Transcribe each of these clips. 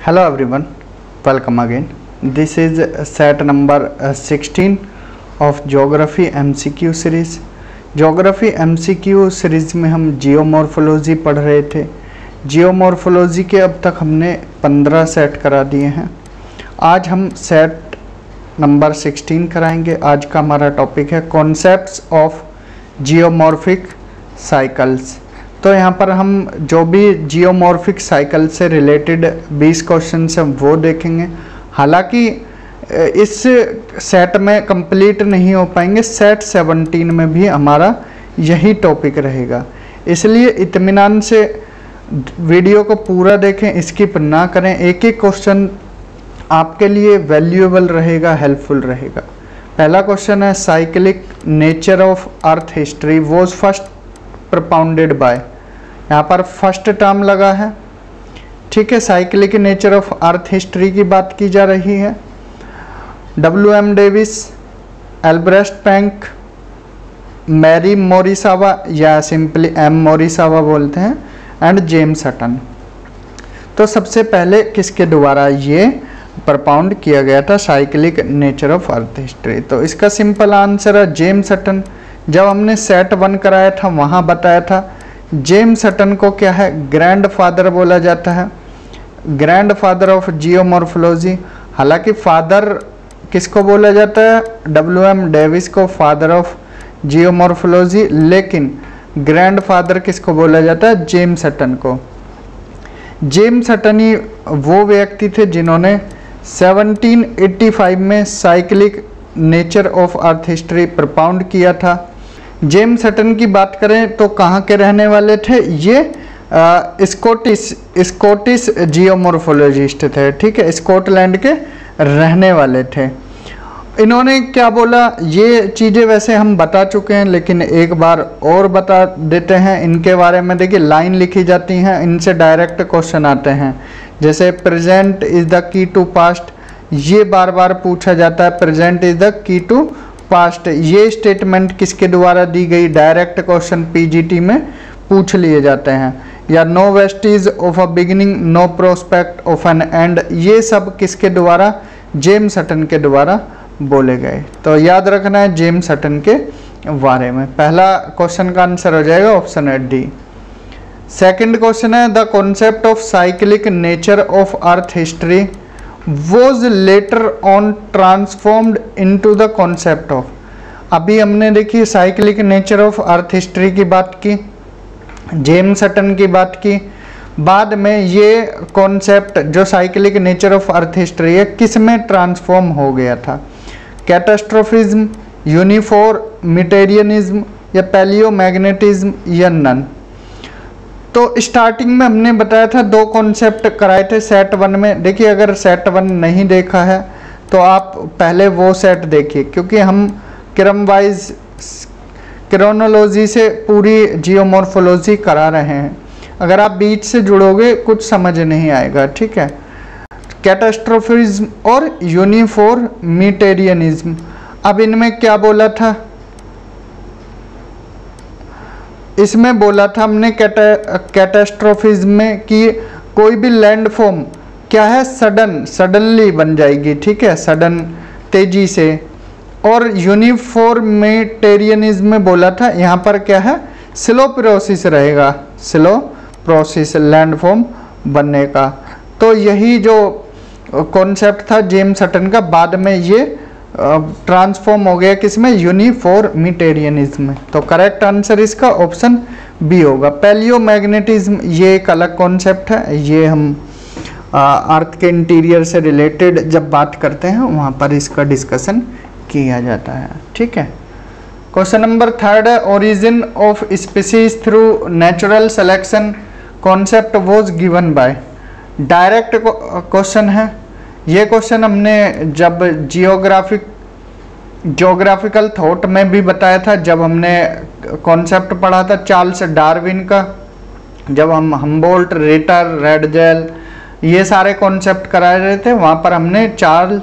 Hello everyone, welcome again. This is set number 16 of Geography MCQ series. Geography MCQ series में हम geomorphology पढ़ रहे थे। Geomorphology के अब तक हमने 15 सेट करा दिए हैं। आज हम सेट नंबर 16 कराएंगे। आज का हमारा टॉपिक है कॉन्सेप्ट्स ऑफ जियोमॉर्फिक साइकिल्स। तो यहाँ पर हम जो भी जियोमॉर्फिक साइकिल से रिलेटेड 20 क्वेश्चन हैं वो देखेंगे। हालांकि इस सेट में कंप्लीट नहीं हो पाएंगे, सेट 17 में भी हमारा यही टॉपिक रहेगा। इसलिए इत्मीनान से वीडियो को पूरा देखें, स्किप ना करें। एक एक क्वेश्चन आपके लिए वैल्यूएबल रहेगा, हेल्पफुल रहेगा। पहला क्वेश्चन है cyclic nature of earth history was first propounded by, यहाँ पर फर्स्ट टर्म लगा है, ठीक है। Cyclic nature of earth history की बात की जा रही है। WM डेविस, एल्ब्रेस्ट पैंक, मैरी मोरिसावा या सिंपली M मोरिसावा बोलते हैं, एंड जेम्स हटन। तो सबसे पहले किसके द्वारा ये प्रपाउंड किया गया था cyclic nature of earth history? तो इसका सिंपल आंसर है जेम्स हटन। जब हमने सेट 1 कराया था वहाँ बताया था जेम्स हटन को क्या है, ग्रैंड फादर बोला जाता है, ग्रैंड फादर ऑफ जियोमॉर्फोलॉजी। हालांकि फादर किसको बोला जाता है, WM डेविस को फादर ऑफ जियोमॉर्फोलॉजी, लेकिन ग्रैंड फादर किसको बोला जाता है, जेम्स हटन को। जेम्स हटन ही वो व्यक्ति थे जिन्होंने 1785 में cyclic nature of earth history propound किया था। जेम्स हटन की बात करें तो कहाँ के रहने वाले थे ये? स्कॉटिश जियोमॉर्फोलॉजिस्ट थे, ठीक है, स्कॉटलैंड के रहने वाले थे। इन्होंने क्या बोला, ये चीज़ें वैसे हम बता चुके हैं लेकिन एक बार और बता देते हैं इनके बारे में। देखिए लाइन लिखी जाती हैं, इनसे डायरेक्ट क्वेश्चन आते हैं। जैसे present is the key to past, ये बार बार पूछा जाता है, present is the key to past. ये स्टेटमेंट किसके द्वारा दी गई? डायरेक्ट क्वेश्चन PGT में पूछ लिए जाते हैं। या no vestiges of a beginning, no prospect of an end, ये सब किसके द्वारा? जेम्स हटन के द्वारा बोले गए। तो याद रखना है जेम्स हटन के बारे में। पहला क्वेश्चन का आंसर हो जाएगा ऑप्शन है D। सेकेंड क्वेश्चन है the concept of cyclic nature of earth history was later on transformed into the concept of। अभी हमने देखिए cyclic nature of earth history की बात की, जेम्स हटन की बात की। बाद में ये कॉन्सेप्ट जो cyclic nature of earth history है किस में ट्रांसफॉर्म हो गया था? कैटास्ट्रोफिज्म, यूनिफॉर्मिटेरियनिज्म या पैलियोमैग्नेटिज्म या नन? तो स्टार्टिंग में हमने बताया था 2 कॉन्सेप्ट कराए थे सेट 1 में। देखिए अगर सेट 1 नहीं देखा है तो आप पहले वो सेट देखिए, क्योंकि हम क्रम वाइज क्रोनोलॉजी से पूरी जियोमॉर्फोलॉजी करा रहे हैं। अगर आप बीच से जुड़ोगे कुछ समझ नहीं आएगा, ठीक है। कैटास्ट्रोफिज्म और यूनिफॉर्मिटेरियनिज्म, अब इनमें क्या बोला था? इसमें बोला था हमने कैटास्ट्रोफिज्म में कि कोई भी लैंडफॉर्म क्या है, सडनली बन जाएगी, ठीक है, सडन तेजी से। और यूनिफॉर्मिटेरियनिज्म में बोला था यहाँ पर क्या है, स्लो प्रोसेस रहेगा, स्लो प्रोसेस लैंडफॉर्म बनने का। तो यही जो कॉन्सेप्ट था जेम्स हटन का, बाद में ये ट्रांसफॉर्म हो गया किसमें? यूनिफॉर्मिटेरियनिज्म में। तो करेक्ट आंसर इसका ऑप्शन B होगा। पैलियोमैग्नेटिज्म ये एक अलग कॉन्सेप्ट है, ये हम अर्थ के इंटीरियर से रिलेटेड जब बात करते हैं वहाँ पर इसका डिस्कशन किया जाता है, ठीक है। क्वेश्चन नंबर 3 है origin of species through natural selection concept was given by. Direct question है ये। क्वेश्चन हमने जब जियोग्राफिकल थॉट में भी बताया था, जब हमने कॉन्सेप्ट पढ़ा था चार्ल्स डार्विन का, जब हम हम्बोल्ट, रिटर, रेडजेल ये सारे कॉन्सेप्ट करा रहे थे, वहाँ पर हमने चार्ल्स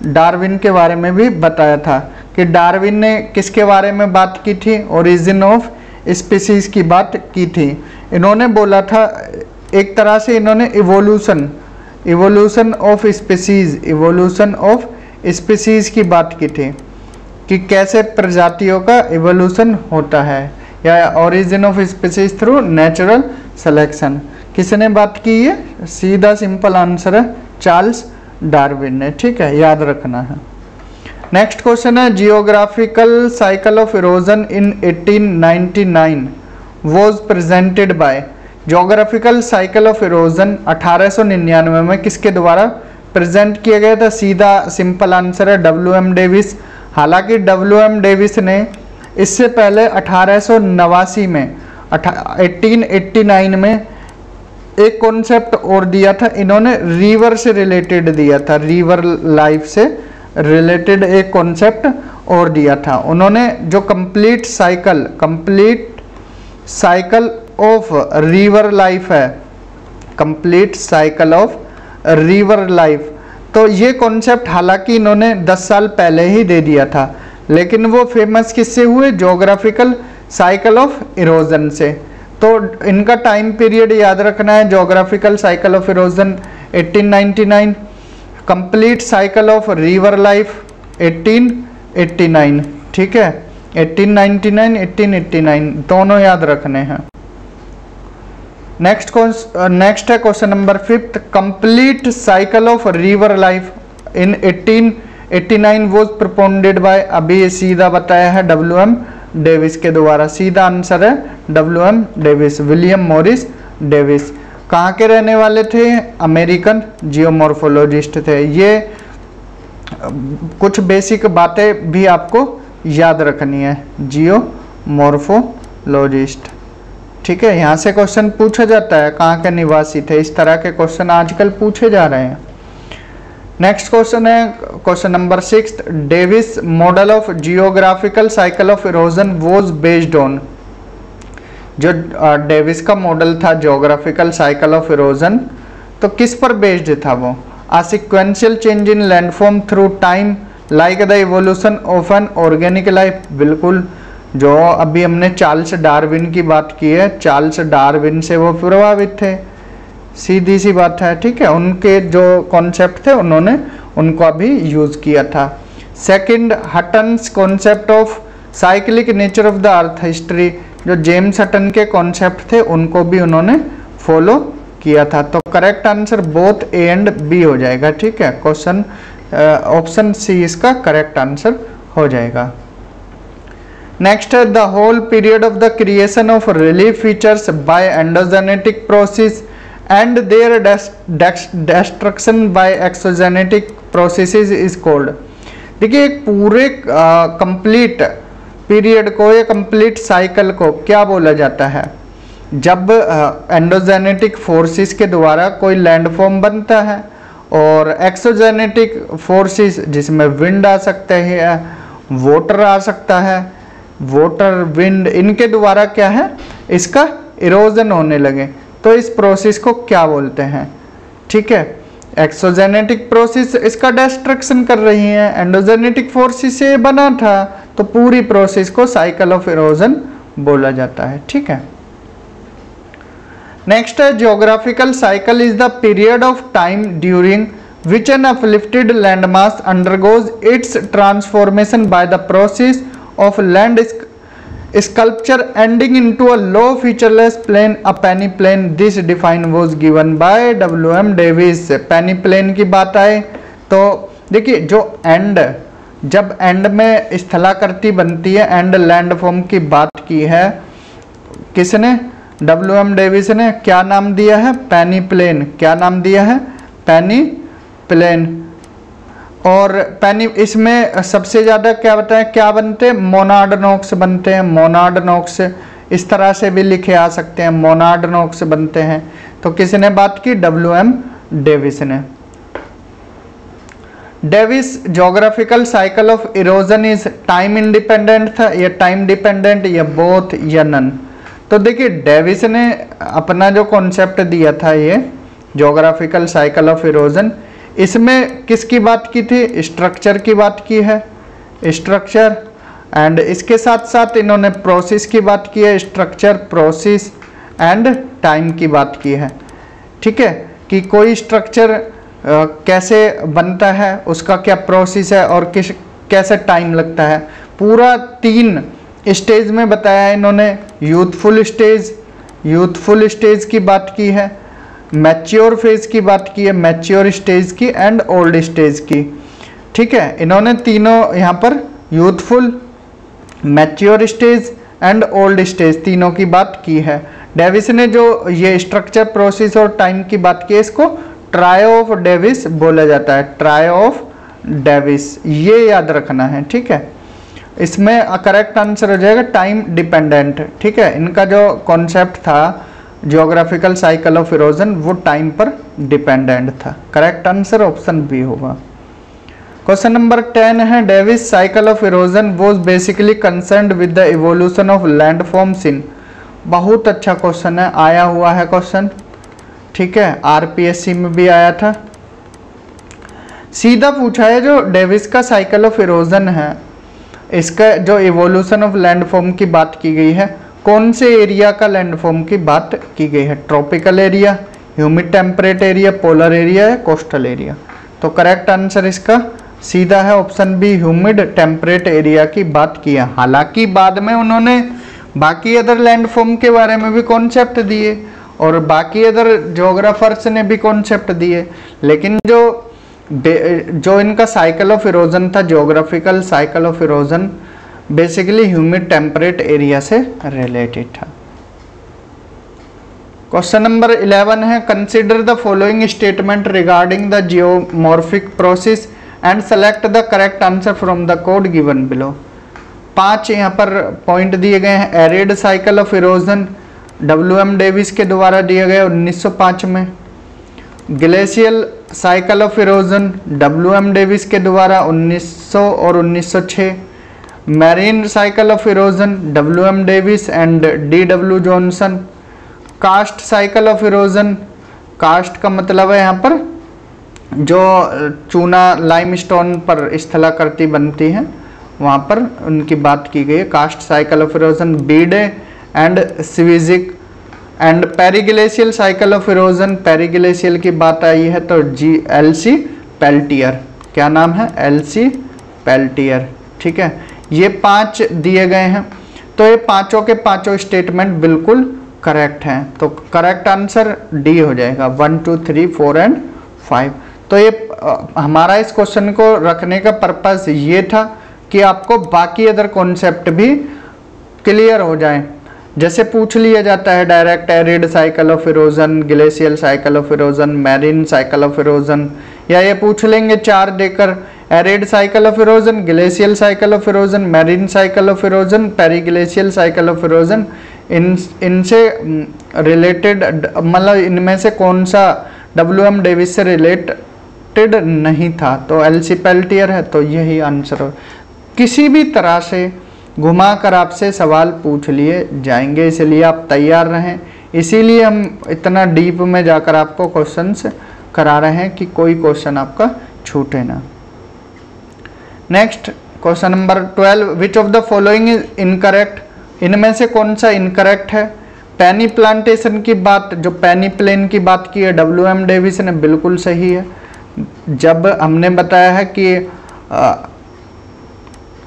डार्विन के बारे में भी बताया था कि डार्विन ने किसके बारे में बात की थी? ओरिजिन ऑफ स्पीसीज की बात की थी। इन्होंने बोला था एक तरह से इन्होंने evolution evolution of species, evolution of species की बात की थी कि कैसे प्रजातियों का इवोल्यूशन होता है, या origin of species through natural selection. किसने बात की है? सीधा सिंपल आंसर है चार्ल्स डार्विन ने। ठीक है, याद रखना है। नेक्स्ट क्वेश्चन है geographical cycle of erosion in 1899 was presented by. Geographical cycle of erosion 1899 में किसके द्वारा प्रेजेंट किया गया था? सीधा सिंपल आंसर है WM डेविस। हालांकि WM डेविस ने इससे पहले 1889 में 1889 में एक कॉन्सेप्ट और दिया था। इन्होंने रिवर से रिलेटेड दिया था, रिवर लाइफ से रिलेटेड एक कॉन्सेप्ट और दिया था। उन्होंने जो complete cycle of river life है, complete cycle of river life, तो ये कॉन्सेप्ट हालांकि इन्होंने 10 साल पहले ही दे दिया था, लेकिन वो फेमस किससे हुए? ज्योग्राफिकल साइकिल ऑफ इरोजन से। तो इनका टाइम पीरियड याद रखना है, geographical cycle of erosion 1899, complete cycle of river life 1889। ठीक है, 1899 1889 दोनों याद रखने हैं। नेक्स्ट है question number 5, complete cycle of river life in 1889 was propounded by. अभी ये सीधा बताया है WM डेविस के द्वारा। सीधा आंसर है WM Davis, William Morris Davis. कहाँ के रहने वाले थे? अमेरिकन जियोमॉर्फोलॉजिस्ट थे। ये कुछ बेसिक बातें भी आपको याद रखनी है, जियोमॉर्फोलॉजिस्ट। ठीक है, यहाँ से क्वेश्चन पूछा जाता है कहाँ के निवासी थे। इस तरह के क्वेश्चन आजकल पूछे जा रहे हैं। नेक्स्ट क्वेश्चन है question number 6, Davis model of geographical cycle of erosion was based on. जो डेविस का मॉडल था जियोग्राफिकल साइकिल ऑफ इरोजन, तो किस पर बेस्ड था वो? A sequential change in landform through time like the evolution of an organic life. बिल्कुल, जो अभी हमने चार्ल्स डार्विन की बात की है, चार्ल्स डार्विन से वो प्रभावित थे, सीधी सी बात है। ठीक है, उनके जो कॉन्सेप्ट थे उन्होंने उनको अभी यूज किया था। Second, Hutton's concept of cyclic nature of the earth history. जो जेम्स हटन के कॉन्सेप्ट थे उनको भी उन्होंने फॉलो किया था। तो correct answer both A and B हो जाएगा। ठीक है, क्वेश्चन ऑप्शन C इसका करेक्ट आंसर हो जाएगा। नेक्स्ट है the whole period of the creation of relief features by endogenetic process and their destruction by exogenetic processes is called. देखिए, एक पूरे कंप्लीट पीरियड को या कंप्लीट साइकिल को क्या बोला जाता है? जब एंडोजेनेटिक फोर्सेस के द्वारा कोई लैंडफॉर्म बनता है और एक्सोजेनेटिक फोर्सेस जिसमें विंड आ सकते हैं, वाटर आ सकता है, वाटर विंड, इनके द्वारा क्या है? इसका इरोजन होने लगे, तो इस प्रोसेस को क्या बोलते हैं? ठीक है, एक्सोजेनेटिक प्रोसेस इसका डिस्ट्रक्शन कर रही है, एंडोजेनेटिक फोर्सेस से बना था, तो पूरी प्रोसेस को साइकिल ऑफ इरोजन बोला जाता है। ठीक है, नेक्स्ट है geographical cycle is the period of time during which N uplifted landmass undergoes it's transformation by the process of land sculpture ending into a low featureless plane, a penny plane. This define was given by WM Davis. penny plane की बात आए तो देखिए, जो जब and में स्थलाकृति बनती है, एंड लैंडफॉर्म की बात की है किसने? WM डेविस ने। क्या नाम दिया है? पेनी प्लेन। क्या नाम दिया है? पेनी प्लेन। और पेनी, इसमें सबसे ज़्यादा क्या बताएं, क्या बनते हैं? मोनार्ड नोक्स बनते हैं। मोनार्ड नोक्स इस तरह से भी लिखे आ सकते हैं, मोनार्ड नोक्स बनते हैं। तो किसने बात की? WM डेविस ने। Davis geographical cycle of erosion is time independent था या टाइम डिपेंडेंट या बोथ या नन? तो देखिए, डेविस ने अपना जो कॉन्सेप्ट दिया था ये ज्योग्राफिकल साइकिल ऑफ इरोजन, इसमें किसकी बात की थी? स्ट्रक्चर की बात की है, स्ट्रक्चर, एंड इसके साथ साथ इन्होंने प्रोसेस की बात की है, स्ट्रक्चर, प्रोसेस एंड टाइम की बात की है। ठीक है, कि कोई स्ट्रक्चर कैसे बनता है, उसका क्या प्रोसेस है और कैसे टाइम लगता है, पूरा 3 स्टेज में बताया है इन्होंने। यूथफुल स्टेज की बात की है, मैच्योर फेज की बात की है, मैच्योर स्टेज की एंड ओल्ड स्टेज की। ठीक है, इन्होंने तीनों यहाँ पर youthful, mature stage and old stage तीनों की बात की है। डेविस ने जो ये स्ट्रक्चर, प्रोसेस और टाइम की बात की है, इसको ट्रायो ऑफ डेविस बोला जाता है, ट्रायो ऑफ डेविस, ये याद रखना है। ठीक है, इसमें करेक्ट आंसर हो जाएगा टाइम डिपेंडेंट। ठीक है, इनका जो कॉन्सेप्ट था ज्योग्राफिकल साइकिल ऑफ इरोजन वो टाइम पर डिपेंडेंट था। करेक्ट आंसर ऑप्शन बी होगा। क्वेश्चन नंबर 10 है, Davis cycle of erosion was basically concerned with the evolution of landforms in. बहुत अच्छा क्वेश्चन है, आया हुआ है क्वेश्चन। ठीक है, आरपीएससी में भी आया था, सीधा पूछा है। जो डेविस का साइकिल ऑफ इरोजन है, इसका जो इवोल्यूशन ऑफ लैंडफॉर्म की बात की गई है, कौन से एरिया का लैंडफॉर्म की बात की गई है? Tropical area, humid temperate area, polar area है, कोस्टल एरिया। तो करेक्ट आंसर इसका सीधा है option B, humid temperate area की बात की है। हालांकि बाद में उन्होंने बाकी अदर लैंडफॉर्म के बारे में भी कॉन्सेप्ट दिए और बाकी अदर ज्योग्राफर्स ने भी कॉन्सेप्ट दिए, लेकिन जो इनका साइकिल ऑफ इरोजन था, geographical cycle of erosion, basically humid temperate area से रिलेटेड था। क्वेश्चन नंबर 11 है, consider the following statement regarding the geomorphic process and select the correct answer from the code given below. 5 यहाँ पर point दिए गए हैं। Arid cycle of erosion WM Davis के द्वारा दिया गया 1905 में। Glacial cycle of erosion WM Davis के द्वारा 1900 और 1906। Marine cycle of erosion WM Davis and DW Johnson. Karst cycle of erosion, karst का मतलब है यहाँ पर जो चूना लाइमस्टोन पर स्थलाकृति बनती है, वहाँ पर उनकी बात की गई है। Karst cycle of erosion Beede and Cvijic. And periglacial cycle of erosion, periglacial की बात आई है तो LC पेल्टियर। क्या नाम है? LC Peltier. ठीक है, ये 5 दिए गए हैं, तो ये पांचों के पांचों स्टेटमेंट बिल्कुल करेक्ट हैं। तो करेक्ट आंसर डी हो जाएगा, 1, 2, 3, 4 एंड 5। तो ये हमारा इस क्वेश्चन को रखने का पर्पस ये था कि आपको बाकी अदर कॉन्सेप्ट भी क्लियर हो जाए। जैसे पूछ लिया जाता है direct arid cycle of erosion, glacial cycle of erosion, marine cycle of erosion, या ये पूछ लेंगे 4 देकर, arid cycle of erosion, glacial cycle of erosion, marine cycle of erosion, periglacial cycle of erosion. इनसे रिलेटेड मतलब इनमें से कौन सा WM डेविस से रिलेटेड नहीं था, तो LC पेल्टियर है। तो यही आंसर हो। किसी भी तरह से घुमा कर आपसे सवाल पूछ लिए जाएंगे, इसलिए आप तैयार रहें। इसीलिए हम इतना डीप में जाकर आपको क्वेश्चंस करा रहे हैं कि कोई क्वेश्चन आपका छूटे ना। Next question number 12, which of the following is incorrect. इनमें से कौन सा इनकरेक्ट है? पैनी प्लांटेशन की बात, जो पैनी प्लेन की बात की है WM डेविस ने, बिल्कुल सही है। जब हमने बताया है कि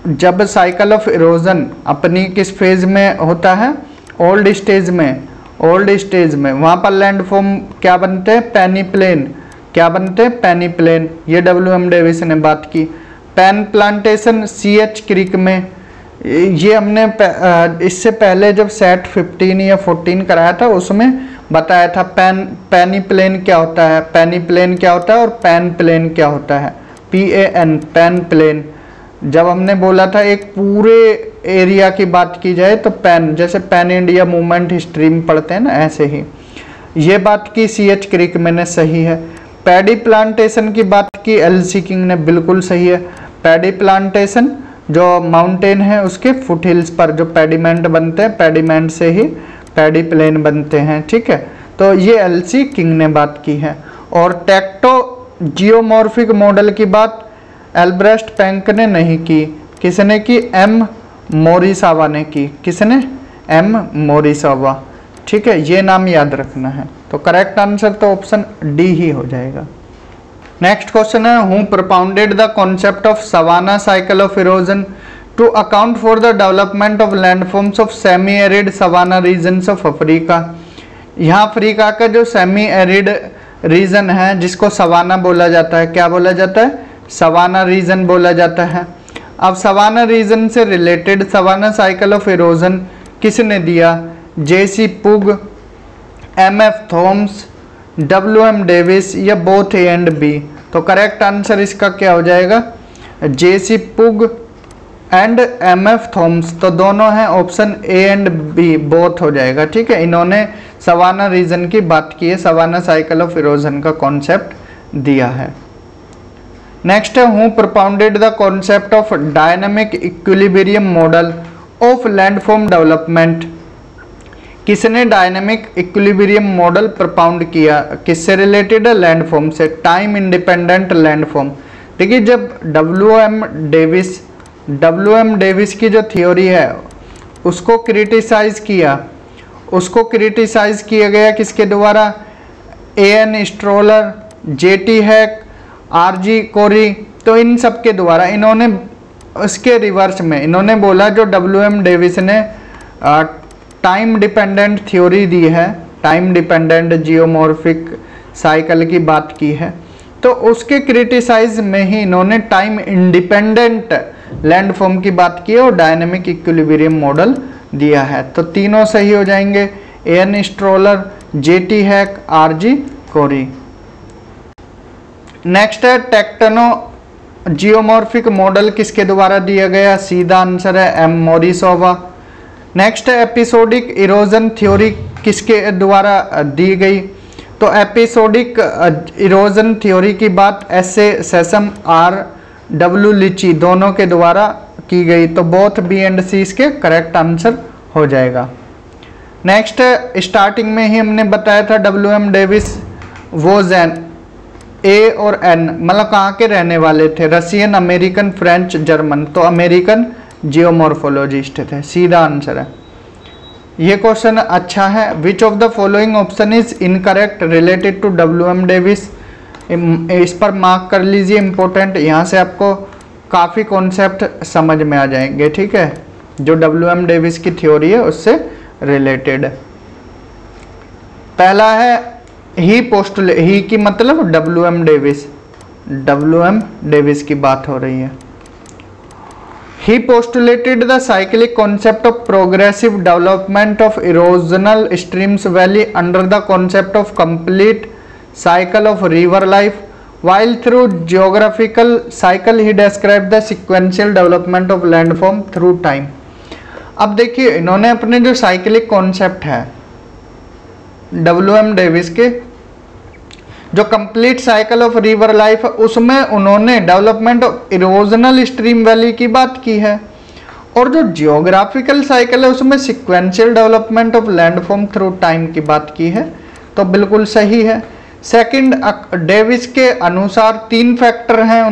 जब साइकिल ऑफ इरोजन अपनी किस फेज में होता है? ओल्ड स्टेज में। ओल्ड स्टेज में वहाँ पर लैंडफॉर्म क्या बनते हैं? पैनी प्लेन। क्या बनते हैं? पैनी प्लेन। ये WM डेविस ने बात की। पैन प्लांटेशन CH क्रीक में, ये हमने इससे पहले जब सेट 15 या 14 कराया था उसमें बताया था पैनी प्लेन क्या होता है, पैनी प्लेन क्या होता है और पैन प्लेन क्या होता है। PAN pan plain. जब हमने बोला था एक पूरे एरिया की बात की जाए तो पैन, जैसे पैन इंडिया मूवमेंट हिस्ट्री में पढ़ते हैं ना, ऐसे ही ये बात की CH क्रीक मैंने, सही है। पैडी प्लांटेशन की बात की LC किंग ने, बिल्कुल सही है। पैडी प्लांटेशन जो माउंटेन है उसके फुट हिल्स पर जो पेडिमेंट बनते हैं, पेडिमेंट से ही पैडी प्लेन बनते हैं। ठीक है, तो ये LC किंग ने बात की है। और टेक्टो जियोमॉर्फिक मॉडल की बात एल्ब्रेस्ट पैंक ने नहीं की। किसने की? M मोरिसावा ने की। किसने? M मोरिसावा। ठीक है, ये नाम याद रखना है। तो करेक्ट आंसर तो ऑप्शन डी ही हो जाएगा। नेक्स्ट क्वेश्चन है, who propounded the concept of savanna cycle of erosion to account for the development of landforms of semi arid savanna regions of Africa. यहाँ अफ्रीका का जो सेमी एरिड रीजन है जिसको savanna बोला जाता है, क्या बोला जाता है, सवाना रीजन बोला जाता है। अब सवाना रीजन से related savanna cycle of erosion किसने दिया, JC Pugh, MF Thomas, WM Davis या बोथ ए एंड बी। तो करेक्ट आंसर इसका क्या हो जाएगा, JC Pugh and MF Thomas. तो दोनों हैं, option A and B both हो जाएगा। ठीक है, इन्होंने सवाना रीजन की बात की है, सवाना साइकिल ऑफ इरोजन का कॉन्सेप्ट दिया है। नेक्स्ट है, who propounded the concept of dynamic equilibrium model of landform development. किसने डायनामिक इक्विलिब्रियम मॉडल propound किया, किससे रिलेटेड है, लैंडफॉर्म से, टाइम इंडिपेंडेंट लैंडफॉर्म। देखिए जब डब्ल्यू एम डेविस की जो थ्योरी है उसको क्रिटिसाइज किया गया किसके द्वारा, N Strahler, JT Hack, RG कोरी। तो इन सब के द्वारा इन्होंने उसके रिवर्स में इन्होंने बोला, जो डब्ल्यूएम डेविस ने टाइम डिपेंडेंट थ्योरी दी है, टाइम डिपेंडेंट जियोमॉर्फिक साइकिल की बात की है, तो उसके क्रिटिसाइज में ही इन्होंने टाइम इंडिपेंडेंट लैंडफॉर्म की बात की है और डायनेमिक इक्विलिब्रियम मॉडल दिया है। तो तीनों सही हो जाएंगे, N Strahler, JT Hack, RG कोरी। नेक्स्ट है, टेक्टोनो जियोमॉर्फिक मॉडल किसके द्वारा दिया गया, सीधा आंसर है एम मोरिसोवा। नेक्स्ट है, एपिसोडिक इरोजन थ्योरी किसके द्वारा दी गई, तो एपिसोडिक इरोजन थ्योरी की बात एस.ए. सेसम, आर डब्ल्यू लिची दोनों के द्वारा की गई। तो बोथ बी एंड सी इसके करेक्ट आंसर हो जाएगा। नेक्स्ट है, स्टार्टिंग में ही हमने बताया था डब्ल्यूएम डेविस वोजेन, ए और एन मतलब कहाँ के रहने वाले थे, रशियन, अमेरिकन, फ्रेंच, जर्मन। तो अमेरिकन जियोमॉर्फोलॉजिस्ट थे, सीधा आंसर है। ये क्वेश्चन अच्छा है, which of the following option is incorrect related to WM Davis. इस पर मार्क कर लीजिए, इंपॉर्टेंट, यहाँ से आपको काफ़ी कॉन्सेप्ट समझ में आ जाएंगे। ठीक है, जो डब्ल्यूएम डेविस की थ्योरी है उससे रिलेटेड। पहला है, ही की मतलब डब्ल्यूएम डेविस की बात हो रही है। He postulated the cyclic concept of progressive development of erosional streams valley under the concept of complete cycle of river life, while through geographical cycle he described the sequential development of landform through time। अब देखिए इन्होंने अपने जो cyclic concept है W M Davis के, जो complete cycle of river life है उसमें उन्होंने development of erosional stream valley की बात की है, और जो जियोग्राफिकल साइकिल है उसमें sequential development of landform through time की बात की है। तो बिल्कुल सही है। सेकंड, डेविस के अनुसार 3 फैक्टर हैं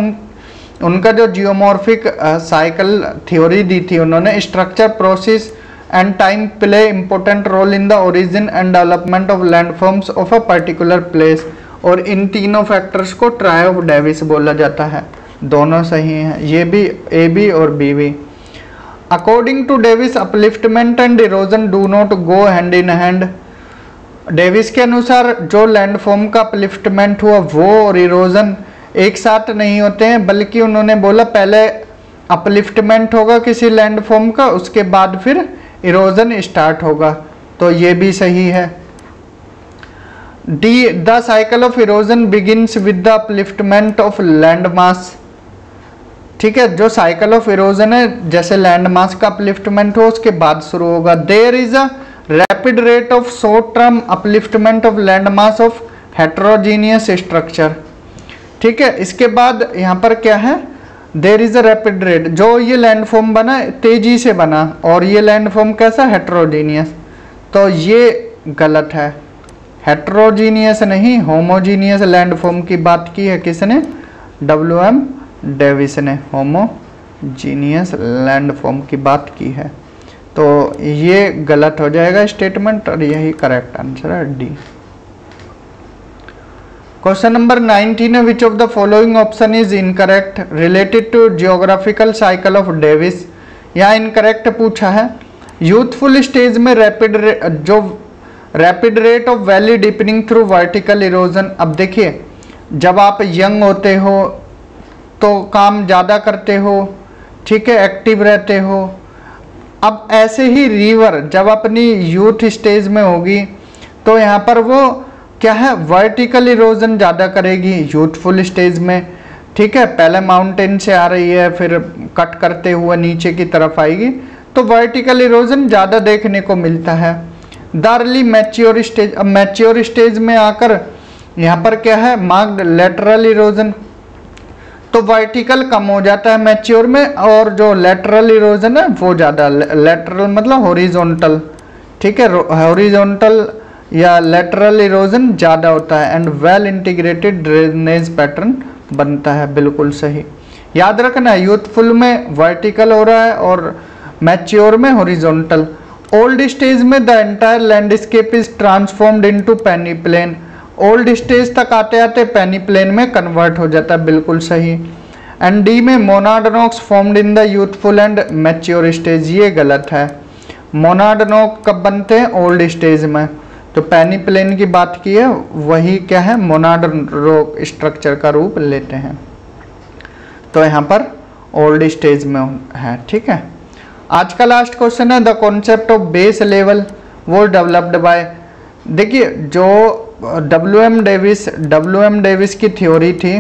उनका जो जियोमॉर्फिक साइकिल थ्योरी दी थी उन्होंने, structure, process and time play important role in the origin and development of landforms of a particular place, और इन तीनों फैक्टर्स को ट्राई ऑफ डेविस बोला जाता है। दोनों सही हैं, ये भी, ए बी और बी भी। According to Davis upliftment and erosion do not go hand in hand. Davis के अनुसार जो लैंडफॉर्म का अपलिफ्टमेंट हुआ वो और इरोजन एक साथ नहीं होते हैं, बल्कि उन्होंने बोला पहले अपलिफ्टमेंट होगा किसी लैंडफॉर्म का, उसके बाद फिर इरोजन स्टार्ट होगा। तो ये भी सही है। D, the cycle of erosion begins with the upliftment of land मास। ठीक है, जो साइकिल ऑफ इरोजन है जैसे लैंड मास का अपलिफ्टमेंट हो उसके बाद शुरू होगा। There is a rapid rate of short term upliftment of land mass of heterogeneous structure. ठीक है, इसके बाद यहाँ पर क्या है, there is a rapid rate, जो ये लैंडफॉर्म बना तेजी से बना, और ये लैंडफॉर्म कैसा, हेट्रोजीनियस। तो ये गलत है, हेट्रोजीनियस नहीं होमोजीनियस लैंडफॉर्म की बात की है किसने, डब्ल्यूएम डेविस ने होमोजीनियस लैंडफॉर्म की बात की है। तो ये गलत हो जाएगा स्टेटमेंट, और यही करेक्ट आंसर है डी। क्वेश्चन नंबर 19 है, which of the following option is incorrect related to geographical cycle of Davis. यहाँ इनकरेक्ट पूछा है। यूथफुल स्टेज में rapid rate of valley deepening through vertical erosion. अब देखिए, जब आप यंग होते हो तो काम ज़्यादा करते हो, ठीक है, एक्टिव रहते हो। अब ऐसे ही रिवर जब अपनी यूथ स्टेज में होगी तो यहाँ पर वो क्या है, वर्टिकल इरोजन ज़्यादा करेगी यूथफुल स्टेज में, ठीक है। पहले माउंटेन से आ रही है, फिर कट करते हुए नीचे की तरफ आएगी, तो वर्टिकल इरोजन ज़्यादा देखने को मिलता है। द अर्ली मैच्योर स्टेज, अब मैच्योर स्टेज में आकर यहाँ पर क्या है, मार्क्ड लेटरल इरोजन, तो वर्टिकल कम हो जाता है मैच्योर में, और जो लेटरल इरोजन है वो ज़्यादा, लेटरल मतलब हॉरिजॉन्टल, ठीक है, हॉरिजॉन्टल या लेटरल इरोजन ज़्यादा होता है। And well integrated drainage pattern बनता है, बिल्कुल सही। याद रखना, यूथफुल में वर्टिकल हो रहा है और मैच्योर में हॉरिजॉन्टल। ओल्ड स्टेज में the entire landscape is transformed into peneplain. Old stage तक आते आते पेनी प्लेन में कन्वर्ट हो जाता है, बिल्कुल सही। एंड डी में Monod rocks formed in the youthful and mature stage, ये गलत है। मोनाड रॉक कब बनते हैं, ओल्ड स्टेज में। तो पेनी प्लेन की बात की है, वही क्या है, मोनाड रॉक स्ट्रक्चर का रूप लेते हैं, तो यहाँ पर ओल्ड स्टेज में है, ठीक है। आज का लास्ट क्वेश्चन है, the concept of base level वो डेवलप्ड बाय। देखिए, जो डब्ल्यू एम डेविस की थ्योरी थी,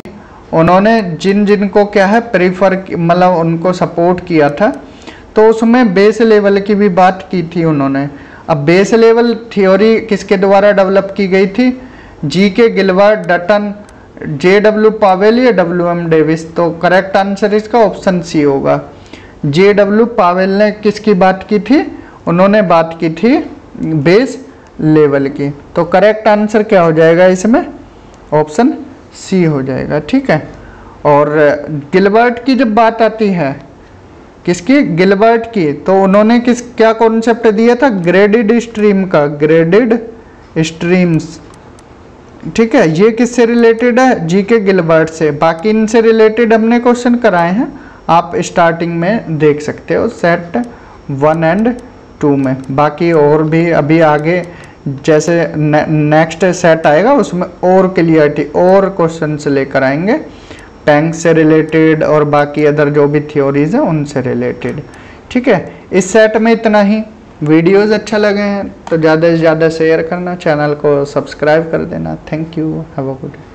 उन्होंने जिन को क्या है प्रीफर, मतलब उनको सपोर्ट किया था, तो उसमें बेस लेवल की भी बात की थी उन्होंने। अब बेस लेवल थ्योरी किसके द्वारा डेवलप की गई थी, GK. Gilbert, Dutton, JW. Powell या डब्ल्यू.एम. डेविस। तो करेक्ट आंसर इसका ऑप्शन सी होगा। जे.डब्ल्यू. पावेल ने किसकी बात की थी, उन्होंने बात की थी बेस लेवल की। तो करेक्ट आंसर क्या हो जाएगा इसमें, ऑप्शन सी हो जाएगा, ठीक है। और गिलबर्ट की जब बात आती है, किसकी, गिलबर्ट की, तो उन्होंने क्या कॉन्सेप्ट दिया था, ग्रेडेड स्ट्रीम का, ग्रेडेड स्ट्रीम्स, ठीक है। ये किससे रिलेटेड है, जी.के. गिलबर्ट से। बाकी इनसे रिलेटेड हमने क्वेश्चन कराए हैं, आप स्टार्टिंग में देख सकते हो सेट 1 एंड 2 में। बाकी और भी अभी आगे जैसे नेक्स्ट सेट आएगा उसमें और क्लियरिटी और क्वेश्चंस लेकर आएंगे, टैंक से रिलेटेड और बाकी अदर जो भी थ्योरीज हैं उनसे रिलेटेड, ठीक है। इस सेट में इतना ही। वीडियोस अच्छा लगे हैं तो ज़्यादा से ज़्यादा शेयर करना, चैनल को सब्सक्राइब कर देना। Thank you, have a good day.